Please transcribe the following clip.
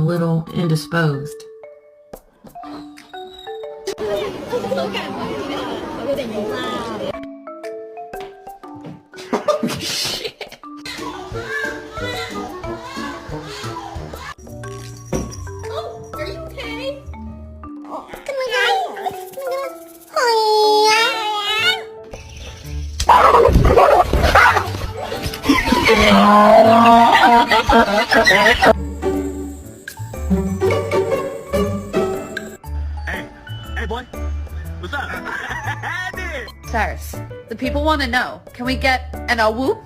little indisposed. Shit. Oh, are you okay? Hey boy, what's up? Cyrus, the people want to know. Can we get an a whoop?